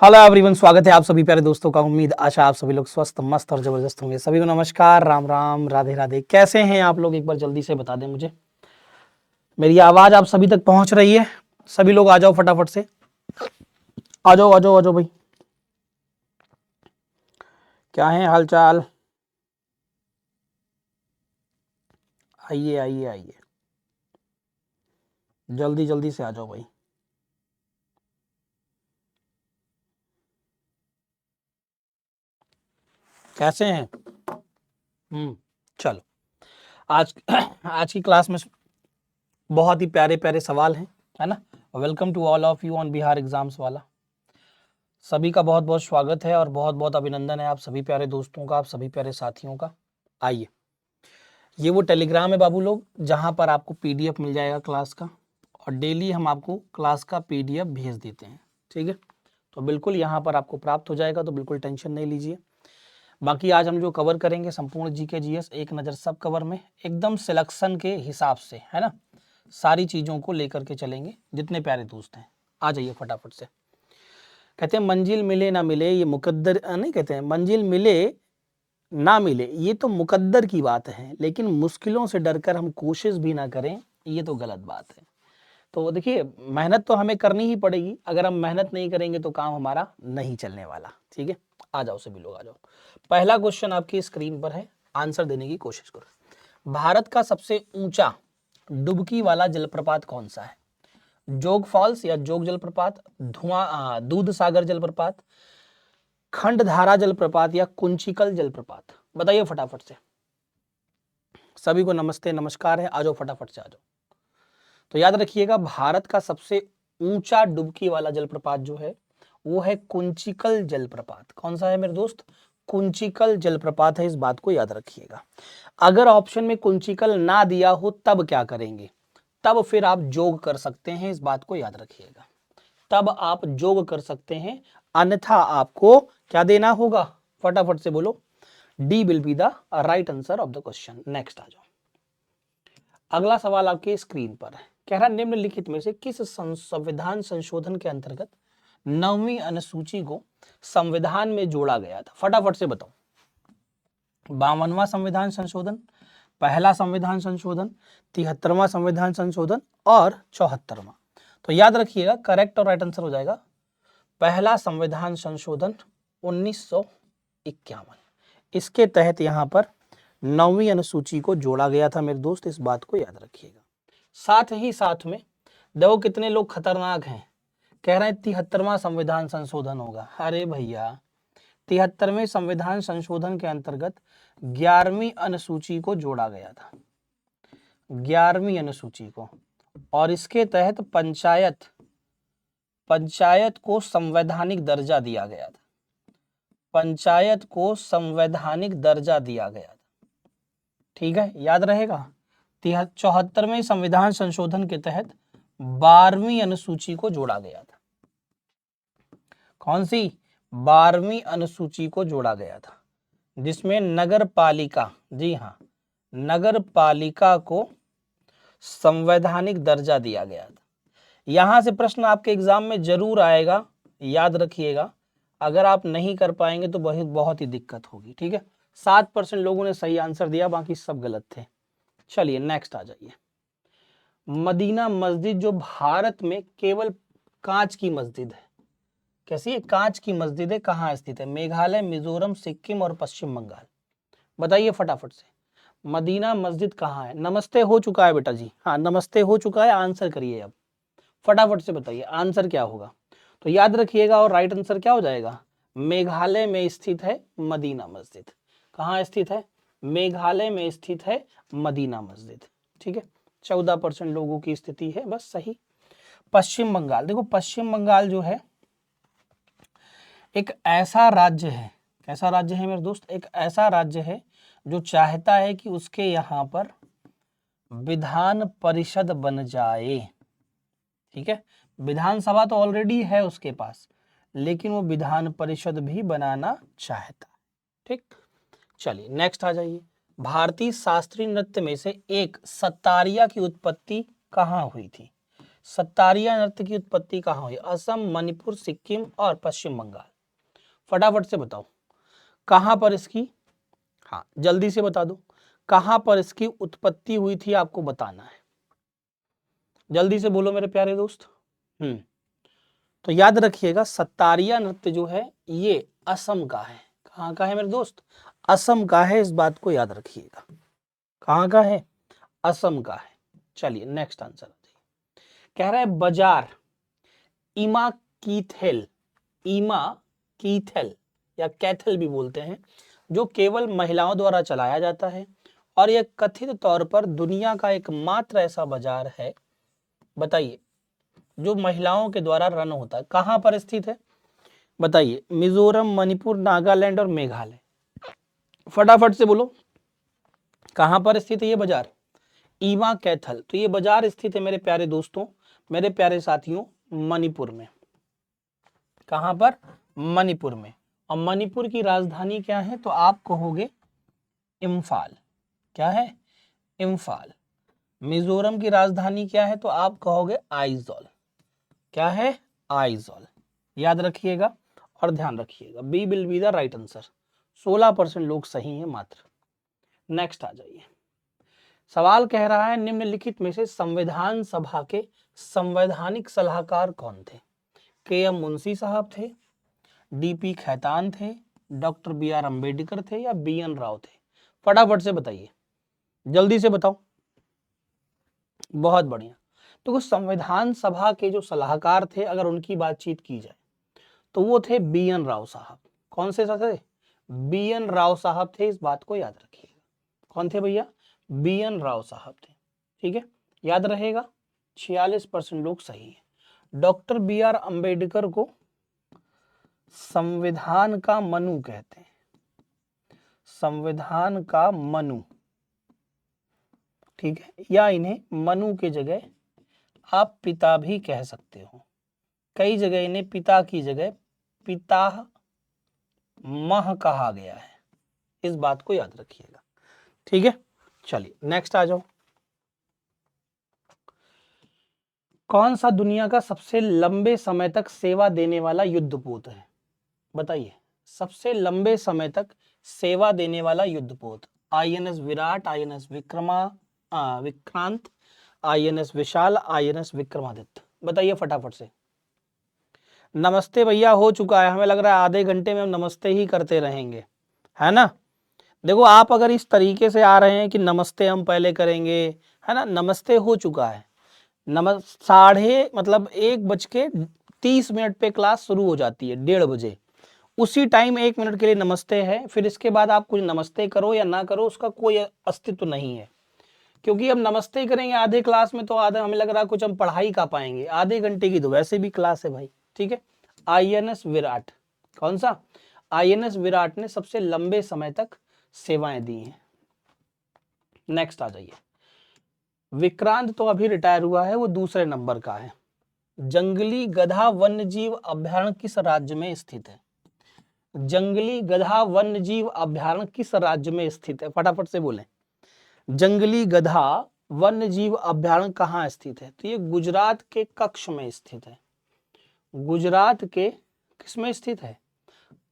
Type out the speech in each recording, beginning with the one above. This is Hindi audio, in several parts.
हेलो एवरीवन, स्वागत है आप सभी प्यारे दोस्तों का। उम्मीद आशा आप सभी लोग स्वस्थ मस्त और जबरदस्त होंगे। सभी को नमस्कार, राम राम, राधे राधे। कैसे हैं आप लोग? एक बार जल्दी से बता दें मुझे। मेरी आवाज आप सभी तक पहुंच रही है? सभी लोग आ जाओ फटाफट से। आ जाओ आ जाओ आ जाओ भाई। क्या है हालचाल? आइए आइए आइए, जल्दी जल्दी से आ जाओ भाई। कैसे हैं? चलो। आज आज की क्लास में बहुत ही प्यारे प्यारे सवाल हैं, है ना। Welcome to all of you on Bihar exams वाला। सभी का बहुत बहुत स्वागत है और बहुत बहुत अभिनंदन है आप सभी प्यारे दोस्तों का, आप सभी प्यारे साथियों का। आइए, ये वो टेलीग्राम है बाबू लोग, जहां पर आपको पीडीएफ मिल जाएगा क्लास का, और डेली हम आपको क्लास का पीडीएफ भेज देते हैं। ठीक है, तो बिल्कुल यहाँ पर आपको प्राप्त हो जाएगा, तो बिल्कुल टेंशन नहीं लीजिए। बाकी आज हम जो कवर करेंगे संपूर्ण जीके जीएस एक नज़र सब कवर में, एकदम सिलेक्शन के हिसाब से, है ना। सारी चीज़ों को लेकर के चलेंगे। जितने प्यारे दोस्त हैं आ जाइए फटाफट से। कहते हैं मंजिल मिले ना मिले ये मुकद्दर, नहीं कहते हैं मंजिल मिले ना मिले ये तो मुकद्दर की बात है, लेकिन मुश्किलों से डरकर हम कोशिश भी ना करें ये तो गलत बात है। तो देखिए, मेहनत तो हमें करनी ही पड़ेगी। अगर हम मेहनत नहीं करेंगे तो काम हमारा नहीं चलने वाला। ठीक है, आ जाओ सभी लोग आ जाओ। पहला क्वेश्चन आपकी स्क्रीन पर है, आंसर देने की कोशिश करो। भारत का सबसे ऊंचा डुबकी वाला जलप्रपात कौन सा है? जोग फॉल्स या जोग जलप्रपात, दूध सागर जलप्रपात, खंडधारा जलप्रपात या कुंचिकल जलप्रपात? बताइए फटाफट से। सभी को नमस्ते नमस्कार है, आ जाओ फटाफट से आ जाओ। तो याद रखिएगा, भारत का सबसे ऊंचा डुबकी वाला जलप्रपात जो है वो है कुंचिकल जलप्रपात। कौन सा है मेरे दोस्त? कुंचिकल जलप्रपात है, इस बात को याद रखिएगा। अगर ऑप्शन में कुंचिकल ना दिया हो तब क्या करेंगे? तब फिर आप जोग कर सकते हैं, इस बात को याद रखिएगा। तब आप जोग कर सकते हैं, अन्यथा आपको क्या देना होगा? फटाफट से बोलो। D will be the right answer of the question. Next आ जाओ। अगला सवाल आपके स्क्रीन पर है। कह रहा निम्नलिखित में से किस संविधान संशोधन के अंतर्गत 9वीं अनुसूची को संविधान में जोड़ा गया था? फटाफट से बताओ। 52वां संविधान संशोधन, पहला संविधान संशोधन, 73वां संविधान संशोधन और 74वां? तो याद रखिएगा, करेक्ट और राइट आंसर हो जाएगा पहला संविधान संशोधन 1951। इसके तहत यहां पर 9वीं अनुसूची को जोड़ा गया था मेरे दोस्त, इस बात को याद रखिएगा। साथ ही साथ में देखो कितने लोग खतरनाक हैं, कह रहे हैं 73वां संविधान संशोधन होगा। अरे भैया, 73वें संविधान संशोधन के अंतर्गत 11वीं अनुसूची को जोड़ा गया था, 11वीं अनुसूची को, और इसके तहत पंचायत को संवैधानिक दर्जा दिया गया था। पंचायत को संवैधानिक दर्जा दिया गया था। ठीक है, याद रहेगा। 74वें संविधान संशोधन के तहत 12वीं अनुसूची को जोड़ा गया था। कौन सी? 12वीं अनुसूची को जोड़ा गया था, जिसमें नगर पालिका, जी हाँ, नगर पालिका को संवैधानिक दर्जा दिया गया था। यहां से प्रश्न आपके एग्जाम में जरूर आएगा, याद रखिएगा। अगर आप नहीं कर पाएंगे तो बहुत ही दिक्कत होगी। ठीक है, 7% लोगों ने सही आंसर दिया, बाकी सब गलत थे। चलिए नेक्स्ट आ जाइए। मदीना मस्जिद जो भारत में केवल कांच की मस्जिद है, कैसी है? कांच की मस्जिद है, कहाँ स्थित है? मेघालय, मिजोरम, सिक्किम और पश्चिम बंगाल? बताइए फटाफट से, मदीना मस्जिद कहाँ है? नमस्ते हो चुका है बेटा जी, हाँ नमस्ते हो चुका है। आंसर करिए अब, फटाफट से बताइए आंसर क्या होगा। तो याद रखिएगा, और राइट आंसर क्या हो जाएगा? मेघालय में स्थित है मदीना मस्जिद। कहाँ स्थित है? मेघालय में स्थित है मदीना मस्जिद। ठीक है, 14% लोगों की स्थिति है बस सही। पश्चिम बंगाल, देखो पश्चिम बंगाल जो है एक ऐसा राज्य है, कैसा राज्य है मेरे दोस्त? एक ऐसा राज्य है जो चाहता है कि उसके यहाँ पर विधान परिषद बन जाए। ठीक है, विधानसभा तो ऑलरेडी है उसके पास, लेकिन वो विधान परिषद भी बनाना चाहता है। ठीक, चलिए नेक्स्ट आ जाइए। भारतीय शास्त्रीय नृत्य में से एक सतारिया की उत्पत्ति कहाँ हुई थी? सत्तारिया नृत्य की उत्पत्ति कहाँ हुई? असम, मणिपुर, सिक्किम और पश्चिम बंगाल। फटाफट से बताओ कहां पर इसकी, हाँ जल्दी से बता दो कहां पर इसकी उत्पत्ति हुई थी, आपको बताना है। जल्दी से बोलो मेरे प्यारे दोस्त। तो याद रखिएगा सत्तारिया नृत्य जो है ये असम का है। कहाँ का है मेरे दोस्त? असम का है, इस बात को याद रखिएगा। कहाँ का है? असम का है। चलिए नेक्स्ट आंसर कह रहा है बाजार इमा कीथेल, इमा कीथेल या कैथल भी बोलते हैं, जो केवल महिलाओं द्वारा चलाया जाता है और यह कथित तौर पर दुनिया का एकमात्र ऐसा बाजार है, बताइए, जो महिलाओं के द्वारा रन होता है। कहां पर स्थित है बताइए? मिजोरम, मणिपुर, नागालैंड और मेघालय। फटाफट से बोलो कहां पर स्थित है ये बाजार? ईमा कैथल। तो ये बाजार स्थित है मेरे प्यारे दोस्तों, मेरे प्यारे साथियों, मणिपुर में। कहां पर? मणिपुर में। और मणिपुर की राजधानी क्या है? तो आप कहोगे इम्फाल। क्या है? इम्फाल। मिजोरम की राजधानी क्या है? तो आप कहोगे आइजॉल। क्या है? आइजॉल। याद रखिएगा और ध्यान रखिएगा, B will be the right answer. 16% लोग सही हैं मात्र। नेक्स्ट आ जाइए। सवाल कह रहा है निम्नलिखित में से संविधान सभा के संवैधानिक सलाहकार कौन थे? के.एम. मुंशी साहब थे, डी.पी. खैतान थे, डॉक्टर बी.आर. अम्बेडकर थे या बी.एन. राव थे? फटाफट से बताइए, जल्दी से बताओ। बहुत बढ़िया। तो कुछ संविधान सभा के जो सलाहकार थे, अगर उनकी बातचीत की जाए तो वो थे बी.एन. राव साहब। कौन से थे? बी.एन. राव साहब थे, इस बात को याद रखिएगा। कौन थे भैया? बी.एन. राव साहब थे। ठीक है, याद रहेगा। 46% लोग सही हैं। Doctor B R. अम्बेडकर को संविधान का मनु कहते हैं, संविधान का मनु। ठीक है, या इन्हें मनु के जगह आप पिता भी कह सकते हो। कई जगह इन्हें पिता की जगह पिता मह कहा गया है, इस बात को याद रखिएगा। ठीक है, चलिए नेक्स्ट आ जाओ। कौन सा दुनिया का सबसे लंबे समय तक सेवा देने वाला युद्धपोत है? बताइए, सबसे लंबे समय तक सेवा देने वाला युद्धपोत। INS Viraat, INS Vikrant, INS Vishal, INS Vikramaditya. बताइए फटाफट से। नमस्ते भैया हो चुका है, हमें लग रहा है आधे घंटे में हम नमस्ते ही करते रहेंगे, है ना। देखो आप अगर इस तरीके से आ रहे हैं कि नमस्ते हम पहले करेंगे, है ना, नमस्ते हो चुका है। 1:30 पे क्लास शुरू हो जाती है, 1:30 बजे। उसी टाइम 1 मिनट के लिए नमस्ते है, फिर इसके बाद आप कुछ नमस्ते करो या ना करो, उसका कोई अस्तित्व नहीं है। क्योंकि हम नमस्ते करेंगे आधे क्लास में तो आधा हमें लग रहा है कुछ हम पढ़ाई का पाएंगे। आधे घंटे की तो वैसे भी क्लास है भाई। ठीक है, आईएनएस विराट। कौन सा? आईएनएस विराट ने सबसे लंबे समय तक सेवाएं दी हैं। नेक्स्ट आ जाइए। विक्रांत तो अभी रिटायर हुआ है, वो दूसरे नंबर का है। जंगली गधा वन्यजीव अभ्यारण्य किस राज्य में स्थित है? जंगली गधा वन्यजीव अभ्यारण्य किस राज्य में स्थित है? फटाफट से बोलें। जंगली गधा वन्यजीव अभ्यारण्य कहाँ स्थित है? तो ये गुजरात के कच्छ में स्थित है। गुजरात के किस में स्थित है?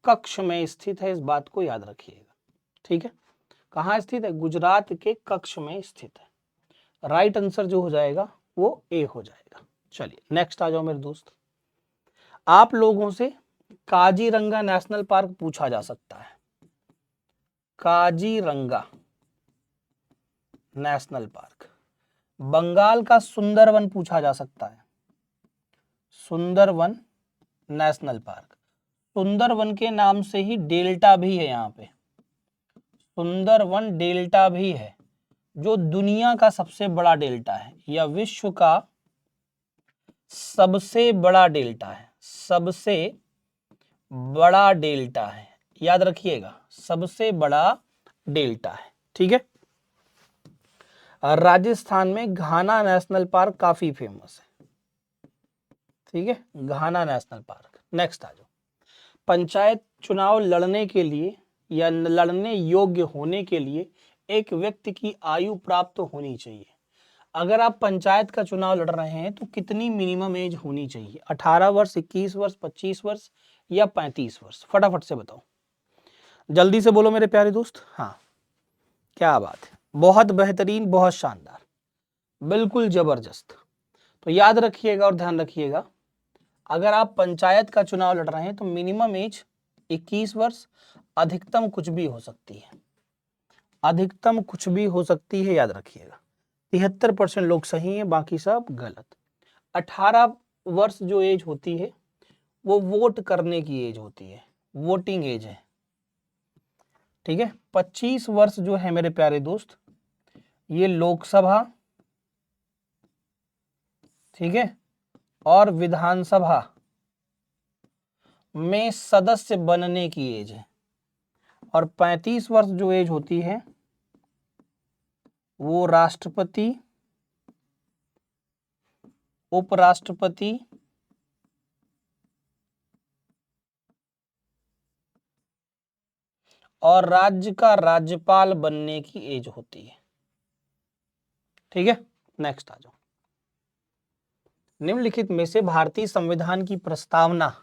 कच्छ में स्थित है, इस बात को याद रखिएगा। ठीक है, कहाँ स्थित है? गुजरात के कच्छ में स्थित है। राइट आंसर जो हो जाएगा वो ए हो जाएगा। चलिए नेक्स्ट आ जाओ मेरे दोस्त। आप लोगों से काजीरंगा नेशनल पार्क पूछा जा सकता है। Kaziranga national park. बंगाल का सुंदरवन पूछा जा सकता है। Sundarban national park. सुंदरवन के नाम से ही डेल्टा भी है यहाँ पे। सुंदरवन डेल्टा भी है, जो दुनिया का सबसे बड़ा डेल्टा है या विश्व का सबसे बड़ा डेल्टा है। सबसे बड़ा डेल्टा है, याद रखिएगा, सबसे बड़ा डेल्टा है। ठीक है, राजस्थान में घाना नेशनल पार्क काफी फेमस है। ठीक है, घाना नेशनल पार्क। नेक्स्ट आ जाओ। पंचायत चुनाव लड़ने के लिए या लड़ने योग्य होने के लिए एक व्यक्ति की आयु प्राप्त होनी चाहिए। अगर आप पंचायत का चुनाव लड़ रहे हैं तो कितनी मिनिमम एज होनी चाहिए? 18 वर्ष, 21 वर्ष, 25 वर्ष या 35 वर्ष? फटाफट से बताओ, जल्दी से बोलो मेरे प्यारे दोस्त। हाँ, क्या बात है, बहुत बेहतरीन, बहुत शानदार, बिल्कुल जबरदस्त। तो याद रखिएगा और ध्यान रखिएगा, अगर आप पंचायत का चुनाव लड़ रहे हैं तो मिनिमम एज 21 वर्ष, अधिकतम कुछ भी हो सकती है, अधिकतम कुछ भी हो सकती है, याद रखिएगा। 73% लोग सही हैं, बाकी सब गलत। 18 वर्ष जो एज होती है वो वोट करने की एज होती है, वोटिंग एज है, ठीक है। 25 वर्ष जो है मेरे प्यारे दोस्त, ये लोकसभा, ठीक है, और विधानसभा में सदस्य बनने की एज है। और 35 वर्ष जो एज होती है वो राष्ट्रपति, उपराष्ट्रपति और राज्य का राज्यपाल बनने की एज होती है, ठीक है। नेक्स्ट आ जाओ। निम्नलिखित में से भारतीय संविधान की प्रस्तावना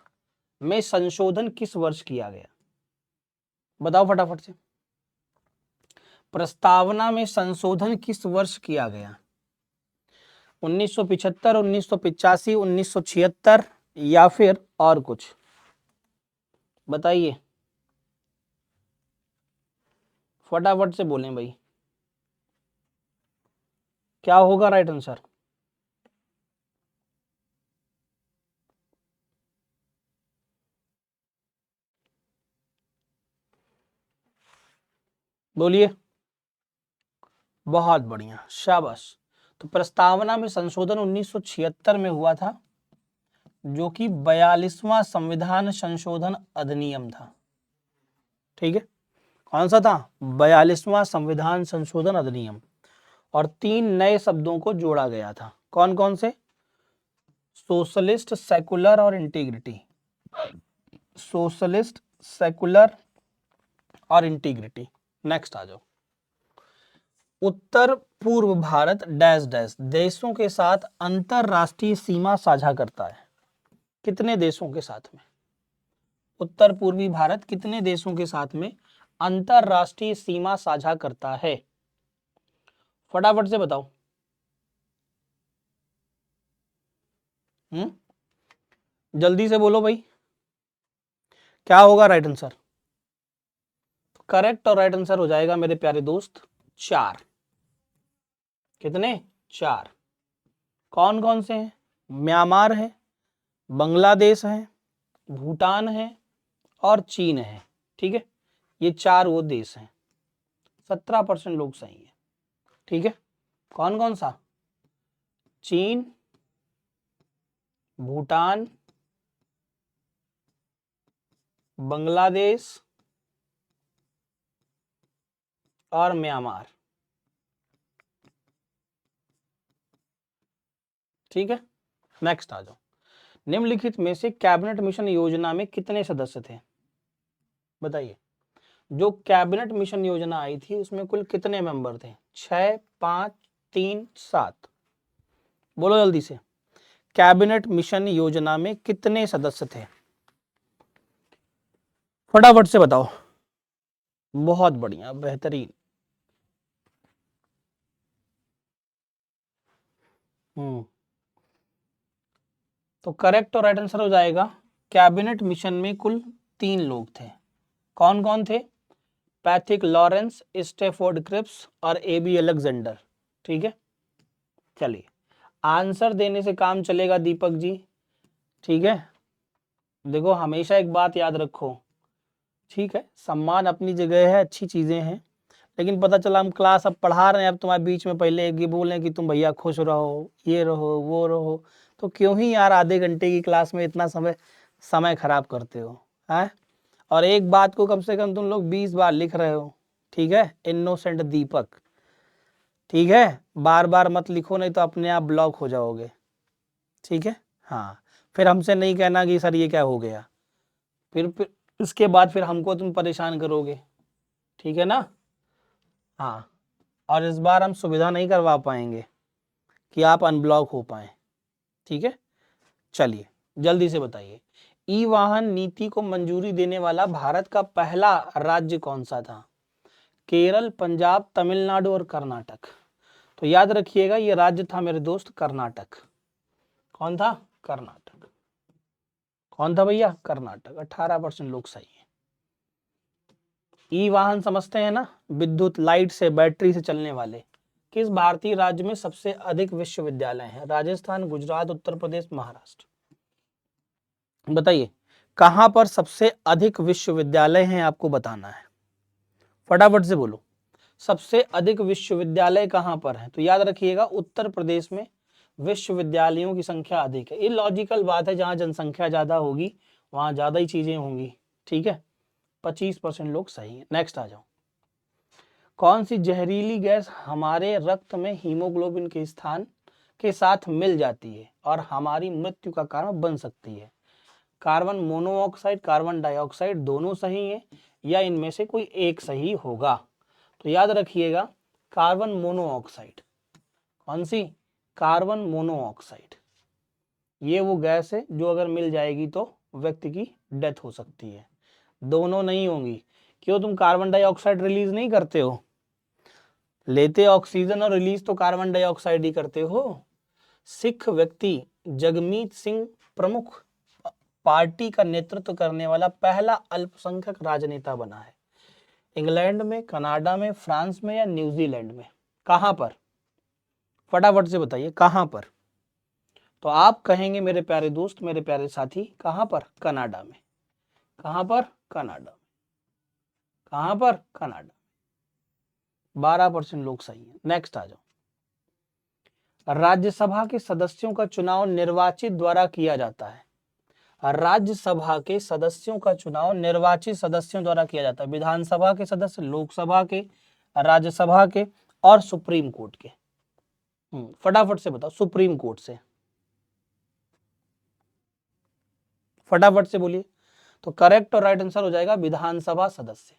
में संशोधन किस वर्ष किया गया? बताओ फटाफट से। प्रस्तावना में संशोधन किस वर्ष किया गया? 1975, 1985, 1976 या फिर और कुछ? बताइए, फटाफट से बोलें भाई, क्या होगा राइट आंसर? बोलिए। बहुत बढ़िया, शाबाश। तो प्रस्तावना में संशोधन 1976 में हुआ था, जो कि 42वां संविधान संशोधन अधिनियम था, ठीक है। कौन सा था? 42वां संविधान संशोधन अधिनियम। और 3 नए शब्दों को जोड़ा गया था। कौन कौन से? सोशलिस्ट, सेकुलर और इंटीग्रिटी। सोशलिस्ट, सेकुलर और इंटीग्रिटी। नेक्स्ट आ जाओ। उत्तर पूर्व भारत डैश डैश देशों के साथ अंतरराष्ट्रीय सीमा साझा करता है। कितने देशों के साथ में? उत्तर पूर्वी भारत कितने देशों के साथ में अंतरराष्ट्रीय सीमा साझा करता है? फटाफट से बताओ। जल्दी से बोलो भाई, क्या होगा राइट आंसर? करेक्ट और राइट आंसर हो जाएगा मेरे प्यारे दोस्त 4। कितने? 4। कौन कौन से हैं? म्यांमार है, बांग्लादेश है, भूटान है और चीन है, ठीक है। ये 4 वो देश हैं। 17% लोग सही हैं, ठीक है। कौन कौन सा? चीन, भूटान, बांग्लादेश और म्यांमार, ठीक है। नेक्स्ट आ जाओ। निम्नलिखित में से कैबिनेट मिशन योजना में कितने सदस्य थे? बताइए। जो कैबिनेट मिशन योजना आई थी उसमें कुल कितने मेंबर थे? 6, 5, 3, 7? बोलो जल्दी से। कैबिनेट मिशन योजना में कितने सदस्य थे? फटाफट से बताओ। बहुत बढ़िया, बेहतरीन। तो करेक्ट और राइट आंसर हो जाएगा, कैबिनेट मिशन में कुल 3 लोग थे। कौन कौन थे? पैथिक लॉरेंस, स्टेफोर्ड क्रिप्स और एबी अलेक्जेंडर, ठीक है। चलिए, आंसर देने से काम चलेगा दीपक जी, ठीक है। देखो, हमेशा एक बात याद रखो, ठीक है, सम्मान अपनी जगह है, अच्छी चीजें हैं, लेकिन पता चला हम क्लास अब पढ़ा रहे हैं, अब तुम्हारे बीच में पहले ये बोलें कि तुम भैया खुश रहो, ये रहो, वो रहो, तो क्यों ही यार आधे घंटे की क्लास में इतना समय खराब करते हो, हैं? और एक बात को कम से कम तुम लोग 20 बार लिख रहे हो, ठीक है। इनोसेंट दीपक, ठीक है, बार बार मत लिखो, नहीं तो अपने आप ब्लॉक हो जाओगे, ठीक है। हाँ, फिर हमसे नहीं कहना कि सर ये क्या हो गया, फिर उसके बाद फिर हमको तुम परेशान करोगे, ठीक है ना। हाँ, और इस बार हम सुविधा नहीं करवा पाएंगे, कि आप अनब्लॉक हो पाए। ठीक है, चलिए जल्दी से बताइए, ई वाहन नीति को मंजूरी देने वाला भारत का पहला राज्य कौन सा था? केरल, पंजाब, तमिलनाडु और कर्नाटक। तो याद रखिएगा ये राज्य था मेरे दोस्त कर्नाटक। कौन था? कर्नाटक। कौन था भैया? कर्नाटक। 18% लोग सही है। ई वाहन समझते हैं ना, विद्युत लाइट से, बैटरी से चलने वाले। किस भारतीय राज्य में सबसे अधिक विश्वविद्यालय हैं? राजस्थान, गुजरात, उत्तर प्रदेश, महाराष्ट्र। बताइए कहां पर सबसे अधिक विश्वविद्यालय हैं, आपको बताना है, फटाफट से बोलो। सबसे अधिक विश्वविद्यालय कहां पर है? तो याद रखिएगा उत्तर प्रदेश में विश्वविद्यालयों की संख्या अधिक है। ये लॉजिकल बात है, जहां जनसंख्या ज्यादा होगी वहां ज्यादा ही चीजें होंगी। ठीक है, 25% लोग सही है। नेक्स्ट आ जाओ। कौन सी जहरीली गैस हमारे रक्त में हीमोग्लोबिन के स्थान के साथ मिल जाती है और हमारी मृत्यु का कारण बन सकती है? कार्बन मोनोऑक्साइड, कार्बन डाइऑक्साइड, दोनों सही है या इनमें से कोई एक सही होगा? तो याद रखिएगा कार्बन मोनोऑक्साइड। कौन सी? Carbon monoxide. ये वो गैस है जो अगर मिल जाएगी तो व्यक्ति की डेथ हो सकती है। दोनों नहीं होंगी। क्यों? तुम कार्बन डाइऑक्साइड रिलीज नहीं करते हो, लेते ऑक्सीजन और रिलीज तो कार्बन डाइऑक्साइड ही करते हो। सिख व्यक्ति जगमीत सिंह प्रमुख पार्टी का नेतृत्व करने वाला पहला अल्पसंख्यक राजनेता बना है। इंग्लैंड में, कनाडा में, फ्रांस में या न्यूजीलैंड में? कहां पर? फटाफट से बताइए कहां पर। तो आप कहेंगे मेरे प्यारे दोस्त, मेरे प्यारे साथी, कहां पर? कनाडा में। कहां पर? कनाडा। कहां पर? कनाडा। 12% लोग सही हैं। नेक्स्ट आ जाओ। राज्यसभा के सदस्यों का चुनाव निर्वाचित द्वारा किया जाता है। राज्यसभा के सदस्यों का चुनाव निर्वाचित सदस्यों द्वारा किया जाता है। विधानसभा के सदस्य, लोकसभा के, राज्यसभा के और सुप्रीम कोर्ट के। फटाफट से बताओ। सुप्रीम कोर्ट से, फटाफट से बोलिए। तो करेक्ट और राइट आंसर हो जाएगा विधानसभा सदस्य,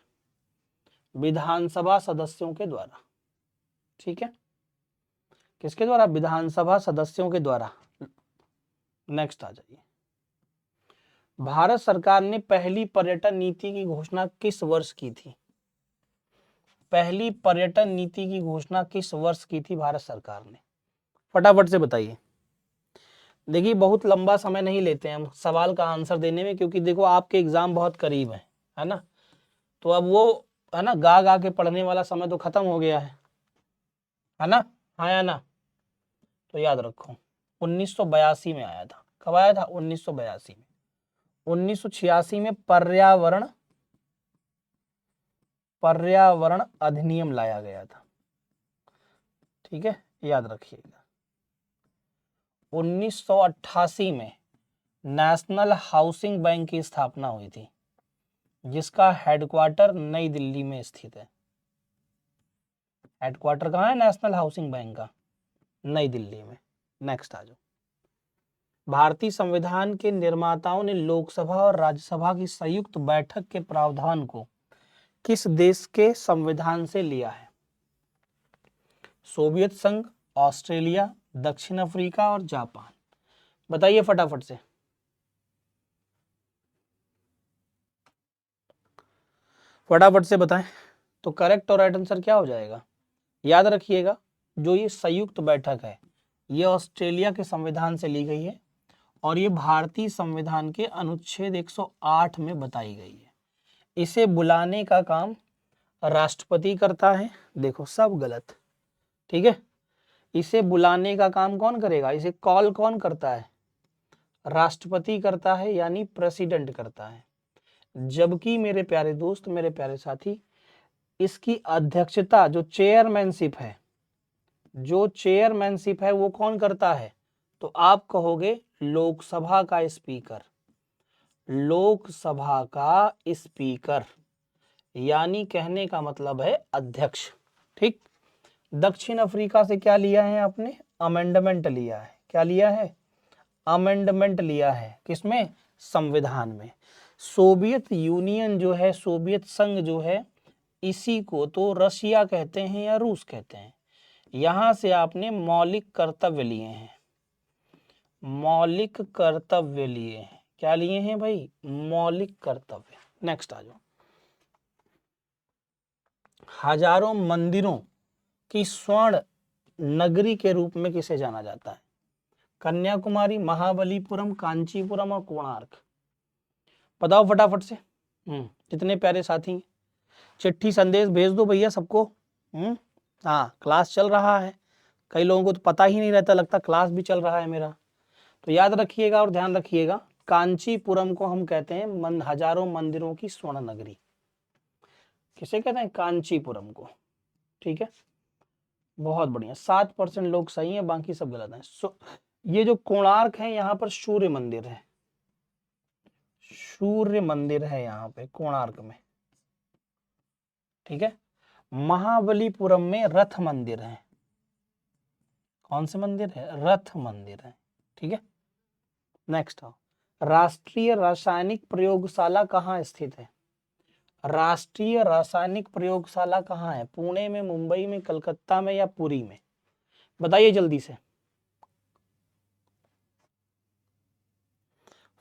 विधानसभा सदस्यों के द्वारा। ठीक है, किसके द्वारा? विधानसभा सदस्यों के द्वारा। नेक्स्ट आ जाइए। भारत सरकार ने पहली पर्यटन नीति की घोषणा किस वर्ष की थी? पहली पर्यटन नीति की घोषणा किस वर्ष की थी भारत सरकार ने? फटाफट से बताइए। देखिए बहुत लंबा समय नहीं लेते हैं हम सवाल का आंसर देने में, क्योंकि देखो आपके एग्जाम बहुत करीब है ना। तो अब वो है ना, गा गा के पढ़ने वाला समय तो खत्म हो गया है ना? हाँ या ना? तो याद रखो 1982 में आया था। कब आया था? 1982 में। 1986 में पर्यावरण अधिनियम लाया गया था। ठीक है, याद रखिएगा। 1988 में नेशनल हाउसिंग बैंक की स्थापना हुई थी, जिसका हेडक्वार्टर नई दिल्ली में स्थित है। हेडक्वार्टर कहाँ है नेशनल हाउसिंग बैंक का? नई दिल्ली में। नेक्स्ट आ जाओ। भारतीय संविधान के निर्माताओं ने लोकसभा और राज्यसभा की संयुक्त बैठक के प्रावधान को किस देश के संविधान से लिया है? सोवियत संघ, ऑस्ट्रेलिया, दक्षिण अफ्रीका और जापान। बताइए फटाफट से। फटाफट से बताएं। तो करेक्ट और राइट आंसर क्या हो जाएगा? याद रखिएगा जो ये संयुक्त बैठक है ये ऑस्ट्रेलिया के संविधान से ली गई है और ये भारतीय संविधान के अनुच्छेद 108 में बताई गई है। इसे बुलाने का काम राष्ट्रपति करता है। देखो सब गलत। ठीक है, इसे बुलाने का काम कौन करेगा? इसे कॉल कौन करता है? राष्ट्रपति करता है, यानी प्रेसिडेंट करता है। जबकि मेरे प्यारे दोस्त, मेरे प्यारे साथी, इसकी अध्यक्षता जो चेयरमैनशिप है वो कौन करता है? तो आप कहोगे लोकसभा का स्पीकर। लोकसभा का स्पीकर यानी कहने का मतलब है अध्यक्ष। ठीक। दक्षिण अफ्रीका से क्या लिया है आपने? अमेंडमेंट लिया है। क्या लिया है? अमेंडमेंट लिया है। किसमें? संविधान में। सोवियत यूनियन जो है, सोवियत संघ जो है, इसी को तो रशिया कहते हैं या रूस कहते हैं। यहां से आपने मौलिक कर्तव्य लिए हैं, मौलिक कर्तव्य लिए हैं। क्या लिए हैं भाई? मौलिक कर्तव्य। नेक्स्ट आ जाओ। हजारों मंदिरों की स्वर्ण नगरी के रूप में किसे जाना जाता है? कन्याकुमारी, महाबलीपुरम, कांचीपुरम और कोणार्क। बताओ फटाफट से। कितने प्यारे साथी हैं। चिट्ठी संदेश भेज दो भैया सबको। हाँ, क्लास चल रहा है, कई लोगों को तो पता ही नहीं रहता, लगता क्लास भी चल रहा है मेरा। तो याद रखिएगा और ध्यान रखिएगा, कांचीपुरम को हम कहते हैं हजारों मंदिरों की स्वर्ण नगरी। किसे कहते हैं? कांचीपुरम को। ठीक है, बहुत बढ़िया। 7% लोग सही हैं, बाकी सब गलत हैं। ये जो कोणार्क है, यहाँ पर सूर्य मंदिर है, सूर्य मंदिर है यहाँ पे कोणार्क में। ठीक है, महाबलीपुरम में रथ मंदिर है। कौन से मंदिर है? रथ मंदिर है। ठीक है, नेक्स्ट आओ। राष्ट्रीय रासायनिक प्रयोगशाला कहाँ स्थित है? राष्ट्रीय रासायनिक प्रयोगशाला कहाँ है? पुणे में, मुंबई में, कलकत्ता में या पुरी में? बताइए जल्दी से,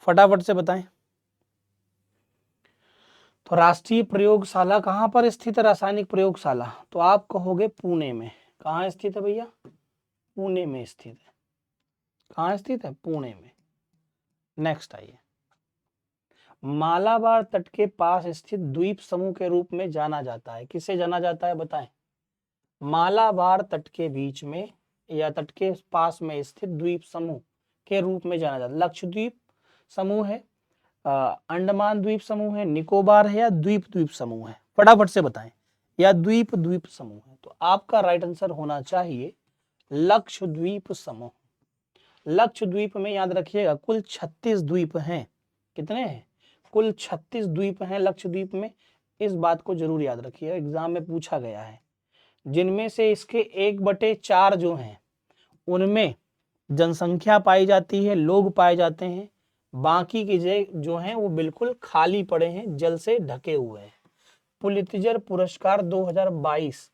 फटाफट से बताएं। तो राष्ट्रीय प्रयोगशाला कहाँ पर स्थित है? रासायनिक प्रयोगशाला, तो आप कहोगे पुणे में। कहाँ स्थित है भैया? पुणे में स्थित है। कहाँ स्थित है? पुणे में। नेक्स्ट आइए। मालाबार तट के पास स्थित द्वीप समूह के रूप में जाना जाता है, किसे जाना जाता है बताएं? मालाबार तट के बीच में या तट के पास में स्थित द्वीप समूह के रूप में जाना जाता है। लक्षद्वीप समूह है, अंडमान द्वीप समूह है, निकोबार है या द्वीप द्वीप समूह है? फटाफट से बताएं। या द्वीप द्वीप समूह है, तो आपका राइट आंसर होना चाहिए लक्षद्वीप समूह। लक्षद्वीप में याद रखिएगा कुल 36 द्वीप हैं। कितने हैं? कुल 36 द्वीप हैं लक्षद्वीप में। इस बात को जरूर याद रखिएगा, एग्जाम में पूछा गया है। जिनमें से इसके 1/4 जो हैं उनमें जनसंख्या पाई जाती है, लोग पाए जाते हैं। बाकी की जो हैं वो बिल्कुल खाली पड़े हैं, जल से ढके हुए हैं। पुलित्जर पुरस्कार 2022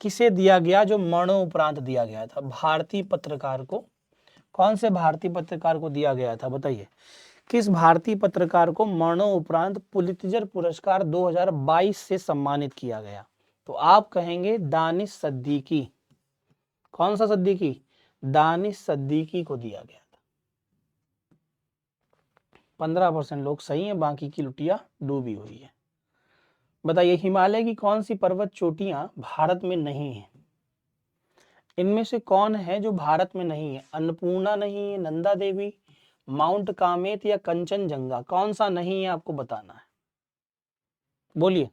किसे दिया गया? जो मरणोपरांत दिया गया था भारतीय पत्रकार को। कौन से भारतीय पत्रकार को दिया गया था बताइए? किस भारतीय पत्रकार को मरणोपरांत पुलित्जर पुरस्कार 2022 से सम्मानित किया गया? तो आप कहेंगे दानिश सिद्दीकी। कौन सा सिद्दीकी? दानिश सिद्दीकी को दिया गया था। 15% लोग सही हैं, बाकी की लुटिया डूबी हुई है। बताइए हिमालय की कौन सी पर्वत चोटियां भारत में नहीं है? इनमें से कौन है जो भारत में नहीं है? अन्नपूर्णा नहीं है, नंदा देवी, माउंट कामेत या कंचनजंगा? कौन सा नहीं है आपको बताना है, बोलिए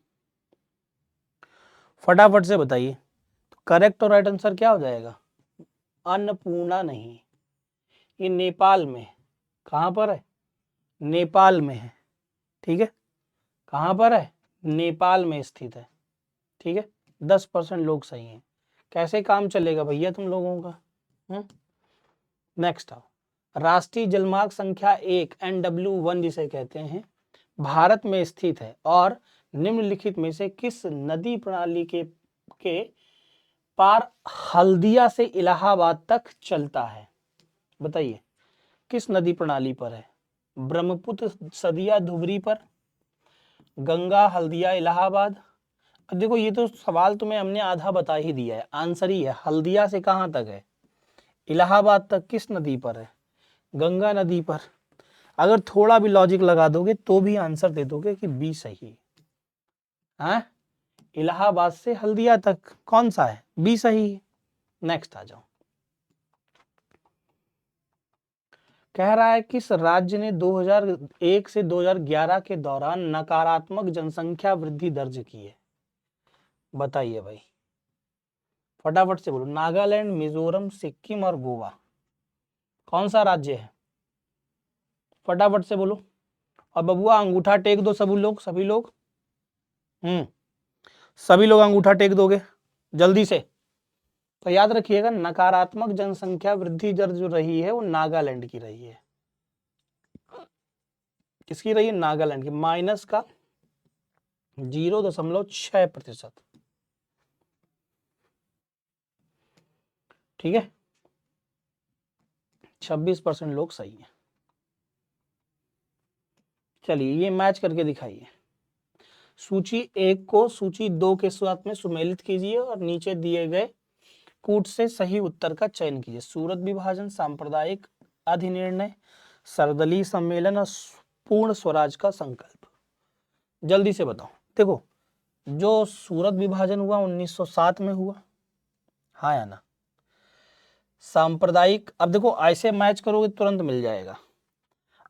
फटाफट से बताइए। तो करेक्ट और राइट आंसर क्या हो जाएगा? अन्नपूर्णा नहीं। ये नेपाल में। कहां पर है? नेपाल में है। ठीक है, कहां पर है? नेपाल में स्थित है। ठीक है, 10% लोग सही हैं। कैसे काम चलेगा भैया तुम लोगों का? नेक्स्ट आओ। राष्ट्रीय जलमार्ग संख्या 1 NW1 जिसे कहते हैं भारत में स्थित है और निम्नलिखित में से किस नदी प्रणाली के पार हल्दिया से इलाहाबाद तक चलता है? बताइए किस नदी प्रणाली पर है? ब्रह्मपुत्र सदिया धुबरी पर, गंगा हल्दिया इलाहाबाद। अब देखो ये तो सवाल तुम्हें हमने आधा बता ही दिया है, आंसर ही है हल्दिया से कहां तक है? इलाहाबाद तक। किस नदी पर है? गंगा नदी पर। अगर थोड़ा भी लॉजिक लगा दोगे तो भी आंसर दे दोगे कि बी सही है। इलाहाबाद से हल्दिया तक कौन सा है? बी सही है। नेक्स्ट आ जाओ। कह रहा है किस राज्य ने 2001 से 2011 के दौरान नकारात्मक जनसंख्या वृद्धि दर्ज की है? बताइए भाई फटाफट से बोलो। नागालैंड, मिजोरम, सिक्किम और गोवा। कौन सा राज्य है? फटाफट से बोलो। और बबुआ अंगूठा टेक दो सभी लोग, सभी लोग। सभी लोग अंगूठा टेक दोगे जल्दी से। तो याद रखिएगा नकारात्मक जनसंख्या वृद्धि दर जो रही है वो नागालैंड की रही है। किसकी रही है? नागालैंड की। माइनस का 0.6%। ठीक है, 26% लोग सही हैं। चलिए ये मैच करके दिखाइए। सूची 1 को सूची 2 के साथ में सुमेलित कीजिए और नीचे दिए गए कूट से सही उत्तर का चयन कीजिए। सूरत विभाजन, सांप्रदायिक अधिनिर्णय, सर्वदलीय सम्मेलन और पूर्ण स्वराज का संकल्प। जल्दी से बताओ। देखो, जो सूरत विभाजन हुआ 1907 में हुआ, हाँ या ना। सांप्रदायिक, अब देखो ऐसे मैच करोगे तुरंत मिल जाएगा।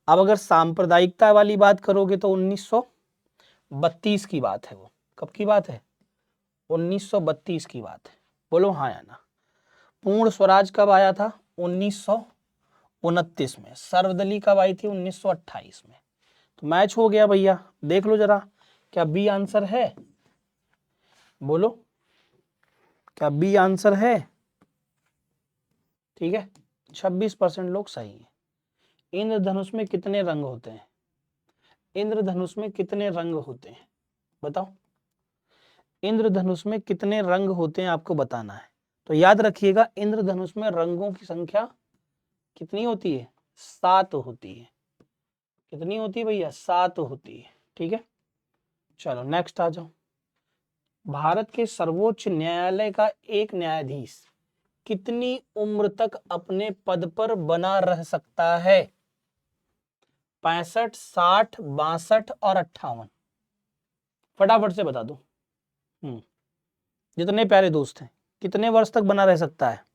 अब अगर सांप्रदायिकता वाली बात करोगे तो 1932 की बात है। वो कब की बात है? 1932 की बात है। बोलो हाँ या ना। पूर्ण स्वराज कब आया था? 1929 में। सर्वदलीय कब आई थी? 1928 में। तो मैच हो गया भैया। देख लो जरा, क्या बी आंसर है? बोलो, क्या बी आंसर है? ठीक है, 26% लोग सही हैं। इंद्रधनुष में कितने रंग होते हैं? इंद्रधनुष में कितने रंग होते हैं बताओ। इंद्रधनुष में कितने रंग होते हैं आपको बताना है। तो याद रखिएगा, इंद्रधनुष में रंगों की संख्या कितनी होती है? 7 होती है। कितनी होती है भैया? 7 होती है। ठीक है, चलो नेक्स्ट आ जाओ। भारत के सर्वोच्च न्यायालय का एक न्यायाधीश कितनी उम्र तक अपने पद पर बना रह सकता है? 65, 60, 62 और 58। फटाफट से बता दो। जितने प्यारे दोस्त हैं, कितने वर्ष तक बना रह सकता है?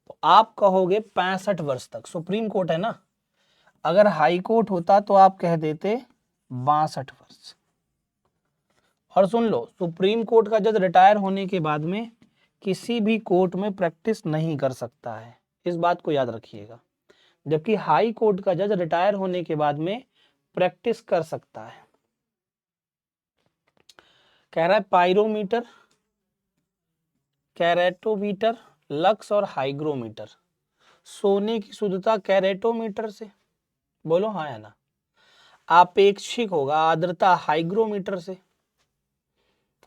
तो आप कहोगे 65 वर्ष तक। सुप्रीम कोर्ट है ना, अगर हाई कोर्ट होता तो आप कह देते 62 वर्ष। और सुन लो, सुप्रीम कोर्ट का जज रिटायर होने के बाद में किसी भी कोर्ट में प्रैक्टिस नहीं कर सकता है, इस बात को याद रखिएगा। जबकि हाई कोर्ट का जज रिटायर होने के बाद में प्रैक्टिस कर सकता है। कह रहा है पायरोमीटर, कैरेटोमीटर, लक्स और हाइग्रोमीटर। सोने की शुद्धता कैरेटोमीटर से, बोलो हाँ या ना। आपेक्षिक होगा आर्द्रता हाइग्रोमीटर से,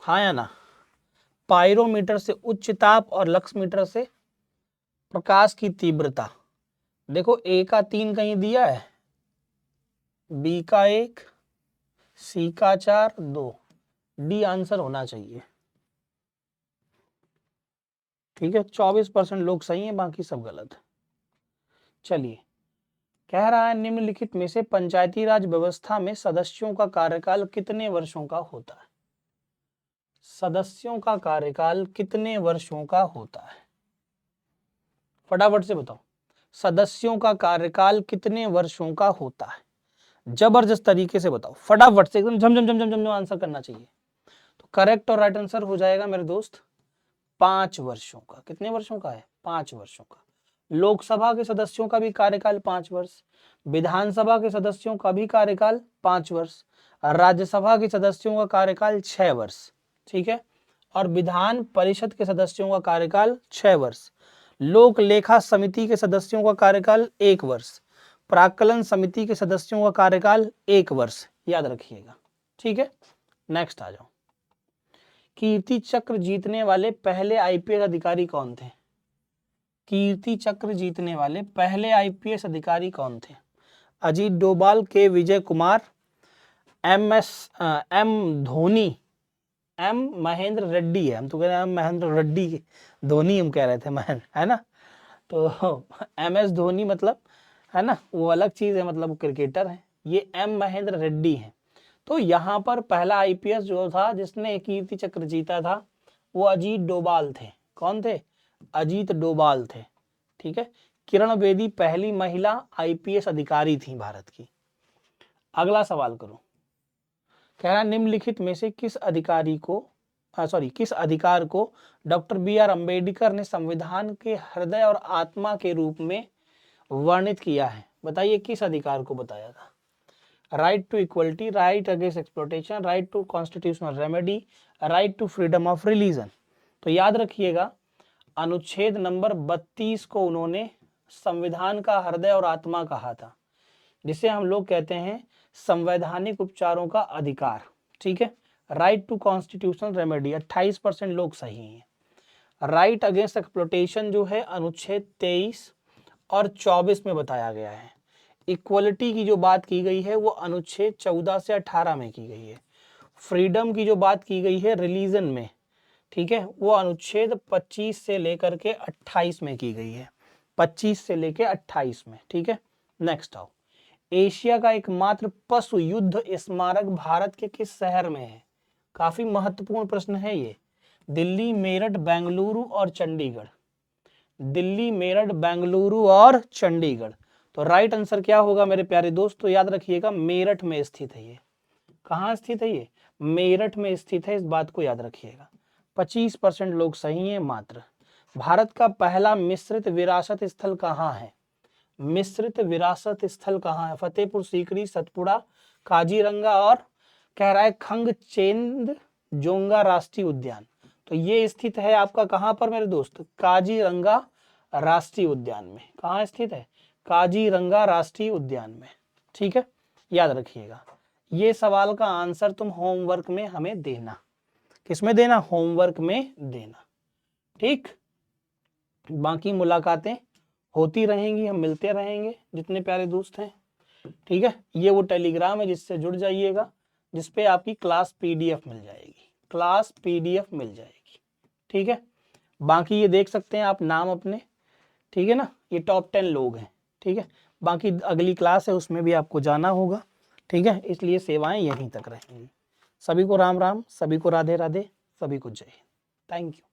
हाँ या ना। पायरोमीटर से उच्च ताप और लक्स मीटर से प्रकाश की तीव्रता। देखो ए का 3 कहीं दिया है, बी का 1, सी का 4, 2, डी आंसर होना चाहिए। ठीक है, 24% लोग सही हैं, बाकी सब गलत है। चलिए, कह रहा है निम्नलिखित में से पंचायती राज व्यवस्था में सदस्यों का कार्यकाल कितने वर्षों का होता है? सदस्यों का कार्यकाल कितने वर्षों का होता है? फटाफट से बताओ, सदस्यों का कार्यकाल कितने वर्षों का होता है? जबरदस्त तरीके से बताओ, फटाफट से, एकदम झम झम झम झम झम आंसर करना चाहिए। तो करेक्ट और राइट आंसर हो जाएगा मेरे दोस्त 5 वर्षों का। कितने वर्षों का है? 5 वर्षों का। लोकसभा के सदस्यों का भी कार्यकाल 5 वर्ष, विधानसभा के सदस्यों का भी कार्यकाल 5 वर्ष, राज्यसभा के सदस्यों का कार्यकाल 6 वर्ष। ठीक है, और विधान परिषद के सदस्यों का कार्यकाल 6 वर्ष, लोक लेखा समिति के सदस्यों का कार्यकाल 1 वर्ष, प्राक्कलन समिति के सदस्यों का कार्यकाल 1 वर्ष। याद रखिएगा। ठीक है, नेक्स्ट आ जाओ। कीर्ति चक्र जीतने वाले पहले आईपीएस अधिकारी कौन थे? कीर्ति चक्र जीतने वाले पहले आईपीएस अधिकारी कौन थे? अजीत डोभाल, के विजय कुमार, एम धोनी, एम महेंद्र रेड्डी है। हम तो कह रहे हैं महेंद्र रेड्डी, धोनी हम कह रहे थे महेंद्र, है ना। तो एम एस धोनी मतलब, है ना, वो अलग चीज है, मतलब वो क्रिकेटर है। ये एम महेंद्र रेड्डी है। तो यहाँ पर पहला आईपीएस जो था जिसने कीर्ति चक्र जीता था वो अजीत डोभाल थे। कौन थे? अजीत डोभाल थे। ठीक है, किरण बेदी पहली महिला आईपीएस अधिकारी थी भारत की। अगला सवाल करो। कह रहा निम्नलिखित में से किस अधिकार को डॉक्टर बी आर अम्बेडकर ने संविधान के हृदय और आत्मा के रूप में वर्णित किया है? बताइए किस अधिकार को बताया था? Right to equality, right against exploitation, right to constitutional remedy, right to freedom of religion. तो याद रखिएगा, अनुच्छेद नंबर 32 को उन्होंने संविधान का हृदय और आत्मा कहा था, जिसे हम लोग कहते हैं संवैधानिक उपचारों का अधिकार। ठीक है, राइट टू कॉन्स्टिट्यूशनल रेमेडी। 28% लोग सही हैं। राइट अगेंस्ट एक्सप्लॉयटेशन जो है अनुच्छेद 23 और 24 में बताया गया है। इक्वलिटी की जो बात की गई है वो अनुच्छेद 14 से 18 में की गई है। फ्रीडम की जो बात की गई है रिलीजन में, ठीक है, वो अनुच्छेद 25 से लेकर के 28 में की गई है, 25 से लेकर 28 में, ठीक है। नेक्स्ट आओ, एशिया का एकमात्र पशु युद्ध स्मारक भारत के किस शहर में है? काफी महत्वपूर्ण प्रश्न है ये। दिल्ली, मेरठ, बेंगलुरु और चंडीगढ़। दिल्ली, मेरठ, बेंगलुरु और चंडीगढ़। तो राइट आंसर क्या होगा मेरे प्यारे दोस्त? तो याद रखिएगा मेरठ में स्थित है ये। कहाँ स्थित है ये? मेरठ में स्थित है, इस बात को याद रखिएगा। 25% लोग सही हैं मात्र। भारत का पहला मिश्रित विरासत स्थल कहाँ है? मिश्रित विरासत स्थल कहाँ है? फतेहपुर सीकरी, सतपुड़ा, काजीरंगा और कह रहा है खंगचेंद जोंगा राष्ट्रीय उद्यान। तो ये स्थित है आपका कहाँ पर मेरे दोस्त? काजीरंगा राष्ट्रीय उद्यान में। कहाँ स्थित है? काजीरंगा राष्ट्रीय उद्यान में, ठीक है, याद रखिएगा। ये सवाल का आंसर तुम होमवर्क में हमें देना। किसमें देना? होमवर्क में देना, ठीक। बाकी मुलाकातें होती रहेंगी, हम मिलते रहेंगे जितने प्यारे दोस्त हैं, ठीक है। ये वो टेलीग्राम है जिससे जुड़ जाइएगा, जिसपे आपकी क्लास पीडीएफ मिल जाएगी, क्लास पीडीएफ मिल जाएगी, ठीक है। बाकी ये देख सकते हैं आप नाम अपने, ठीक है ना, ये टॉप 10 लोग हैं, ठीक है। बाकी अगली क्लास है उसमें भी आपको जाना होगा, ठीक है, इसलिए सेवाएं यहीं तक रहेंगी। सभी को राम राम, सभी को राधे राधे, सभी को जय हिंद। Thank you.